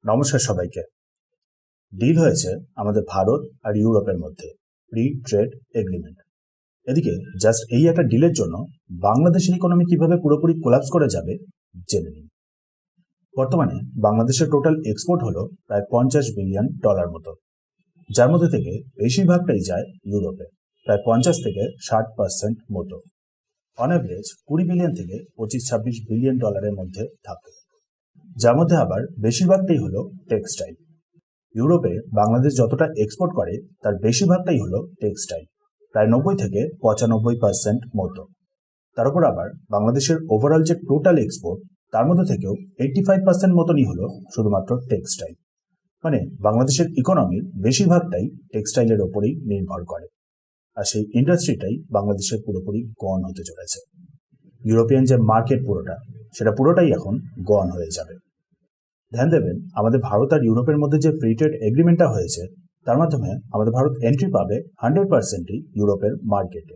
নমস্কার সবাইকে। ডিল হয়েছে আমাদের ভারত আর ইউরোপের মধ্যে ফ্রি ট্রেড এগ্রিমেন্ট। এদিকে জাস্ট এই একটা ডিলের জন্য বাংলাদেশের ইকোনমির কিভাবে পুরোপুরি কোলাপস করে যাবে জেনে নিন। বর্তমানে বাংলাদেশের টোটাল এক্সপোর্ট হলো প্রায় 50 বিলিয়ন ডলারের মধ্যে, যার মধ্যে থেকে 85% মতো ইউরোপের মধ্যে ফ্রি ট্রেড এগ্রিমেন্ট। এদিকে জাস্ট এই একটা ডিলের জন্য বাংলাদেশের ইকোনমি কিভাবে পুরোপুরি কোলাপস করে যাবে জেনে নিন। বর্তমানে বাংলাদেশের টোটাল এক্সপোর্ট হলো প্রায় 50 বিলিয়ন ডলার মতো, যার মধ্যে থেকে বেশিরভাগটাই যায় ইউরোপে, প্রায় 50 থেকে 60% মতো। অন অ্যাভারেজ 20 বিলিয়ন থেকে 25-26 বিলিয়ন ডলারের মধ্যে থাকে, যার মধ্যে আবার বেশিরভাগটাই হলো টেক্সটাইল। ইউরোপে বাংলাদেশ যতটা এক্সপোর্ট করে তার বেশিরভাগটাই হলো টেক্সটাইল, প্রায় 90 থেকে 95% মতো। তার উপর আবার বাংলাদেশের ওভারঅল যে টোটাল এক্সপোর্ট তার মধ্যে থেকেও 85% মতনই হলো শুধুমাত্র টেক্সটাইল। মানে বাংলাদেশের ইকোনমির বেশিরভাগটাই টেক্সটাইলের ওপরেই নির্ভর করে, আর সেই ইন্ডাস্ট্রিটাই বাংলাদেশের পুরোপুরি গন হতে চলেছে। ইউরোপিয়ান যে মার্কেট সেটা পুরোটাই এখন গন হয়ে যাবে। ধ্যান দেবেন, আমাদের ভারত আর ইউরোপের মধ্যে যে ফ্রি ট্রেড এগ্রিমেন্টটা হয়েছে তার মাধ্যমে আমাদের ভারত এন্ট্রি পাবে 100%ই ইউরোপের মার্কেটে,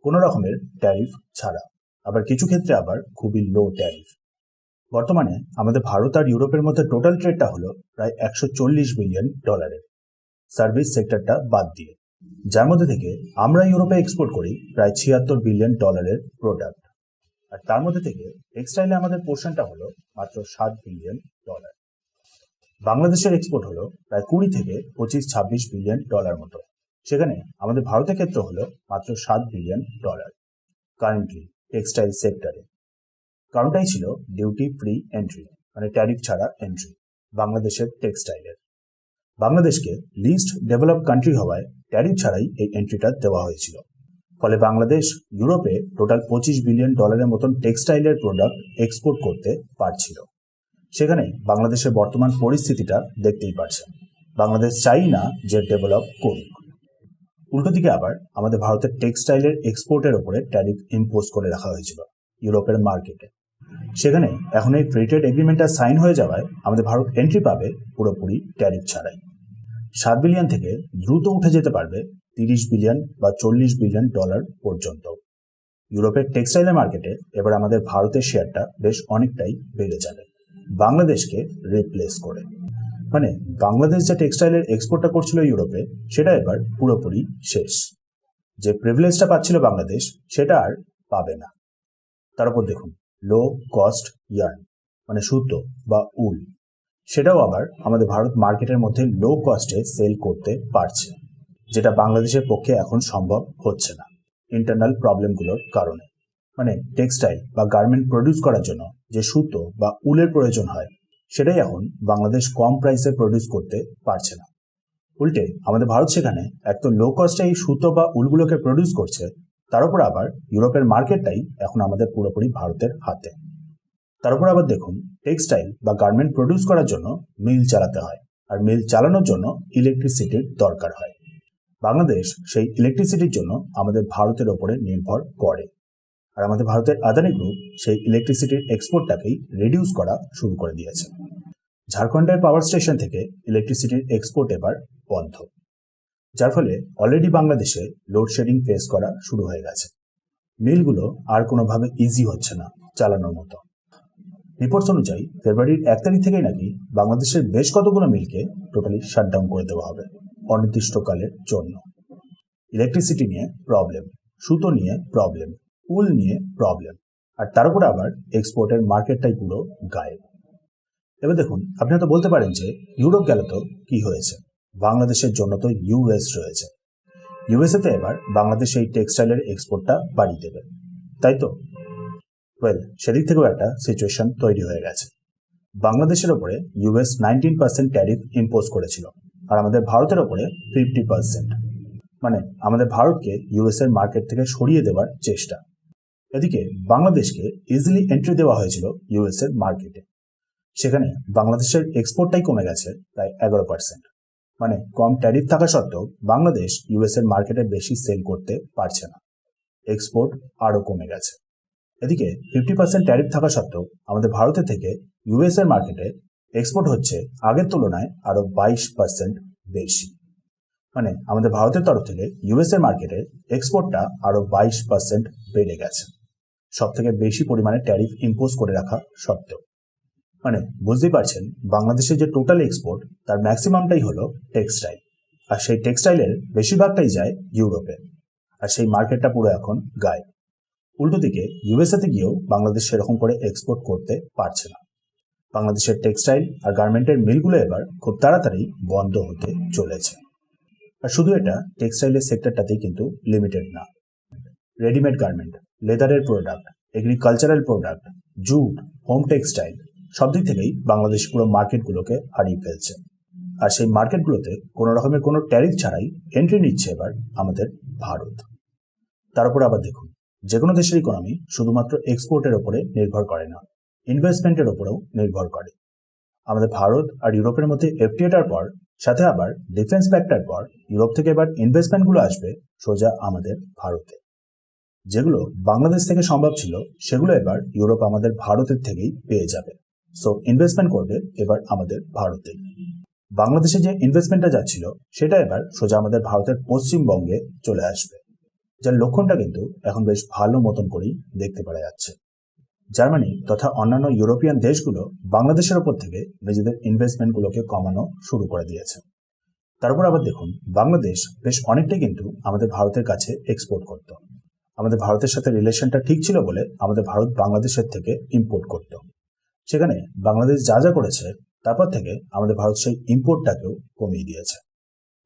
কোনো রকমের ট্যারিফ ছাড়া, আবার কিছু ক্ষেত্রে আবার খুবই লো ট্যারিফ। বর্তমানে আমাদের ভারত আর ইউরোপের মধ্যে টোটাল ট্রেডটা হলো প্রায় 140 বিলিয়ন ডলারের, সার্ভিস সেক্টরটা বাদ দিয়ে, যার মধ্যে থেকে আমরা ইউরোপে এক্সপোর্ট করি প্রায় 76 বিলিয়ন ডলারের প্রোডাক্ট, আর তার মধ্যে থেকে টেক্সটাইলে আমাদের পোর্শনটা হলো মাত্র 7 বিলিয়ন ডলার। বাংলাদেশের এক্সপোর্ট হলো প্রায় 20 থেকে 25-26 বিলিয়ন ডলার মতো, সেখানে আমাদের ভারতের ক্ষেত্রে হলো মাত্র 7 বিলিয়ন ডলার কারেন্টলি টেক্সটাইল সেক্টরে। কারণটাই ছিল ডিউটি ফ্রি এন্ট্রি, মানে ট্যারিফ ছাড়া এন্ট্রি বাংলাদেশের টেক্সটাইলের। বাংলাদেশকে লিস্ট ডেভেলপ কান্ট্রি হওয়ায় ট্যারিফ ছাড়াই এই এন্ট্রিটা দেওয়া হয়েছিল, ফলে বাংলাদেশ ইউরোপে টোটাল 25 বিলিয়ন ডলারের মতন টেক্সটাইলের প্রোডাক্ট এক্সপোর্ট করতে পারছিল। সেখানে বাংলাদেশের বর্তমান পরিস্থিতিটা দেখতেই পারছেন, বাংলাদেশ চাই না যে ডেভেলপ করুক। উল্টো দিকে আবার আমাদের ভারতের টেক্সটাইলের এক্সপোর্টের ওপরে ট্যারিফ ইম্পোজ করে রাখা হয়েছিল ইউরোপের মার্কেটে। সেখানে এখন এই ফ্রি ট্রেড এগ্রিমেন্টটা সাইন হয়ে যাওয়ায় আমাদের ভারত এন্ট্রি পাবে পুরোপুরি ট্যারিফ ছাড়াই। 7 বিলিয়ন থেকে দ্রুত উঠে যেতে পারবে 30 বিলিয়ন বা 40 বিলিয়ন ডলার পর্যন্ত। ইউরোপের টেক্সটাইলের মার্কেটে এবার আমাদের ভারতের শেয়ারটা বেশ অনেকটাই বেড়ে যাবে বাংলাদেশকে রিপ্লেস করে। মানে বাংলাদেশ যে টেক্সটাইলের এক্সপোর্টটা করছিল ইউরোপে সেটা এবার পুরোপুরি শেষ। যে প্রিভিলেজটা পাচ্ছিল বাংলাদেশ সেটা আর পাবে না। তার উপর দেখুন, লো কস্ট ইয়ার্ন মানে সুতো বা উল, সেটাও আবার আমাদের ভারত মার্কেটের মধ্যে লো কস্টে সেল করতে পারছে, যেটা বাংলাদেশের পক্ষে এখন সম্ভব হচ্ছে না ইন্টারনাল প্রবলেমগুলোর কারণে। মানে টেক্সটাইল বা গার্মেন্ট প্রডিউস করার জন্য যে সুতো বা উলের প্রয়োজন হয় সেটাই এখন বাংলাদেশ কম প্রাইসে প্রডিউস করতে পারছে না। উল্টে আমাদের ভারত সেখানে এক তো লো কস্টে এই সুতো বা উলগুলোকে প্রডিউস করছে, তার উপর আবার ইউরোপের মার্কেটটাই এখন আমাদের পুরোপুরি ভারতের হাতে। তার উপর আবার দেখুন, টেক্সটাইল বা গার্মেন্ট প্রডিউস করার জন্য মিল চালাতে হয়, আর মিল চালানোর জন্য ইলেকট্রিসিটির দরকার হয়। বাংলাদেশ সেই ইলেকট্রিসিটির জন্য আমাদের ভারতের ওপরে নির্ভর করে, আর আমাদের ভারতের আদানি গ্রুপ সেই ইলেকট্রিসিটির এক্সপোর্টটাকেই রিডিউস করা শুরু করে দিয়েছে। ঝাড়খণ্ডের পাওয়ার স্টেশন থেকে ইলেকট্রিসিটির এক্সপোর্ট এবার বন্ধ, যার ফলে অলরেডি বাংলাদেশে লোডশেডিং ফেস করা শুরু হয়ে গেছে। মিলগুলো আর কোনোভাবে ইজি হচ্ছে না চালানোর মতো। রিপোর্টস অনুযায়ী ফেব্রুয়ারির 1 তারিখ থেকেই নাকি বাংলাদেশের বেশ কতগুলো মিলকে টোটালি শাটডাউন করে দেওয়া হবে অনির্দিষ্টকালের জন্য। ইলেকট্রিসিটি নিয়ে প্রবলেম, সুতো নিয়ে প্রবলেম, উল নিয়ে প্রবলেম, আর তার উপর আবার এক্সপোর্টের মার্কেটটাই পুরো গায়েব। এবার দেখুন, আপনি হয়তো বলতে পারেন যে ইউরোপ গেল তো কি হয়েছে, বাংলাদেশের জন্য তো ইউএস রয়েছে, ইউএসএতে এবার বাংলাদেশ এই টেক্সটাইলের এক্সপোর্টটা বাড়িয়ে দেবে, তাই তো? ওয়েল, সেদিক থেকেও একটা সিচুয়েশন তৈরি হয়ে গেছে। বাংলাদেশের ওপরে ইউএস 19% ট্যারিফ ইম্পোজ করেছিল, আর আমাদের ভারতের ওপরে 50%। মানে আমাদের ভারতকে ইউএস এর মার্কেট থেকে সরিয়ে দেওয়ার চেষ্টা। এদিকে বাংলাদেশকে ইজিলি এন্ট্রি দেওয়া হয়েছিল ইউএস এর মার্কেটে, সেখানে বাংলাদেশের এক্সপোর্টটাই কমে গেছে প্রায় 11%। মানে কম ট্যারিফ থাকা সত্ত্বেও বাংলাদেশ ইউএস এর মার্কেটে বেশি সেল করতে পারছে না, এক্সপোর্ট আরও কমে গেছে। এদিকে 50% ট্যারিফ থাকা সত্ত্বেও আমাদের ভারতের থেকে ইউএস এর মার্কেটে এক্সপোর্ট হচ্ছে আগের তুলনায় আরো 22% বেশি। মানে আমাদের ভারতের তরফ থেকে ইউএস এর মার্কেটে এক্সপোর্টটা আরো 22% বেড়ে গেছে, সব থেকে বেশি পরিমাণে ট্যারিফ ইম্পোজ করে রাখা সত্ত্বেও। মানে বুঝতেই পারছেন, বাংলাদেশের যে টোটাল এক্সপোর্ট তার ম্যাক্সিমামটাই হলো টেক্সটাইল, আর সেই টেক্সটাইলের বেশিরভাগটাই যায় ইউরোপে, আর সেই মার্কেটটা পুরো এখন গায়েব। উল্টো দিকে ইউএসএতে গিয়েও বাংলাদেশ সেরকম করে এক্সপোর্ট করতে পারছে না। বাংলাদেশের টেক্সটাইল আর গার্মেন্টের মিলগুলো এবার খুব তাড়াতাড়ি বন্ধ হতে চলেছে। আর শুধু এটা টেক্সটাইলের সেক্টরটাতেই কিন্তু লিমিটেড না। রেডিমেড গার্মেন্ট, লেদারের product, agricultural product, jute, home textile সব দিক থেকেই বাংলাদেশ পুরো মার্কেটগুলোকে হারিয়ে ফেলছে। আর সেই মার্কেটগুলোতে কোনো রকমের কোনো ট্যারিফ ছাড়াই এন্ট্রি নিচ্ছে এবার আমাদের ভারত। তার উপর আবার দেখুন, যে কোনো দেশের ইকোনমি শুধুমাত্র এক্সপোর্টের ওপরে নির্ভর করে না, ইনভেস্টমেন্টের ওপরেও নির্ভর করে। আমাদের ভারত আর ইউরোপের মধ্যে এফটিএটার পর, সাথে আবার ডিফেন্স প্যাক্টটার পর, ইউরোপ থেকে এবার ইনভেস্টমেন্টগুলো আসবে সোজা আমাদের ভারতে। যেগুলো বাংলাদেশ থেকে সম্ভব ছিল সেগুলো এবার ইউরোপ আমাদের ভারতের থেকেই পেয়ে যাবে। সো ইনভেস্টমেন্ট করবে এবার আমাদের ভারতে। বাংলাদেশে যে ইনভেস্টমেন্টটা যাচ্ছিল সেটা এবার সোজা আমাদের ভারতের পশ্চিমবঙ্গে চলে আসবে, যার লক্ষণটা কিন্তু এখন বেশ ভালো মতন করেই দেখতে পাওয়া যাচ্ছে। জার্মানি তথা অন্যান্য ইউরোপিয়ান দেশগুলো বাংলাদেশের ওপর থেকে নিজেদের ইনভেস্টমেন্টগুলোকে কমানো শুরু করে দিয়েছে। তারপর আবার দেখুন, বাংলাদেশ বেশ অনেকটাই কিন্তু আমাদের ভারতের কাছে এক্সপোর্ট করত। আমাদের ভারতের সাথে রিলেশনটা ঠিক ছিল বলে আমাদের ভারত বাংলাদেশের থেকে ইম্পোর্ট করত। সেখানে বাংলাদেশ যা যা করেছে তারপর থেকে আমাদের ভারত সেই ইম্পোর্টটাকেও কমিয়ে দিয়েছে।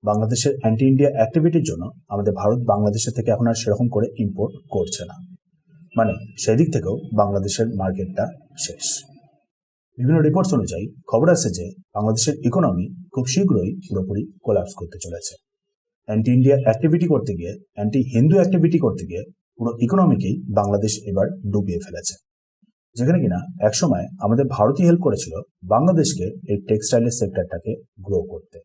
বাংলাদেশের অ্যান্টি ইন্ডিয়া অ্যাক্টিভিটির জন্য আমাদের ভারত বাংলাদেশের থেকে এখন আর সেরকম করে ইম্পোর্ট করছে না। মানে সেই দিক থেকেও বাংলাদেশের মার্কেটটা শেষ। বিভিন্ন রিপোর্টস অনুযায়ী খবর আছে যে বাংলাদেশের ইকোনমি খুব শীঘ্রই পুরোপুরি কোলাপস করতে চলেছে। অ্যান্টি ইন্ডিয়া অ্যাক্টিভিটি করতে গিয়ে, অ্যান্টি হিন্দু অ্যাক্টিভিটি করতে গিয়ে পুরো ইকোনমিকেই বাংলাদেশ এবার ডুবিয়ে ফেলেছে। যেখানে কিনা একসময় আমাদের ভারতই হেল্প করেছিল বাংলাদেশকে এই টেক্সটাইলের সেক্টরটাকে গ্রো করতে।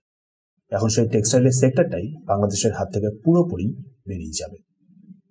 এখন সেই টেক্সটাইলের সেক্টরটাই বাংলাদেশের হাত থেকে পুরোপুরি বেরিয়ে যাবে।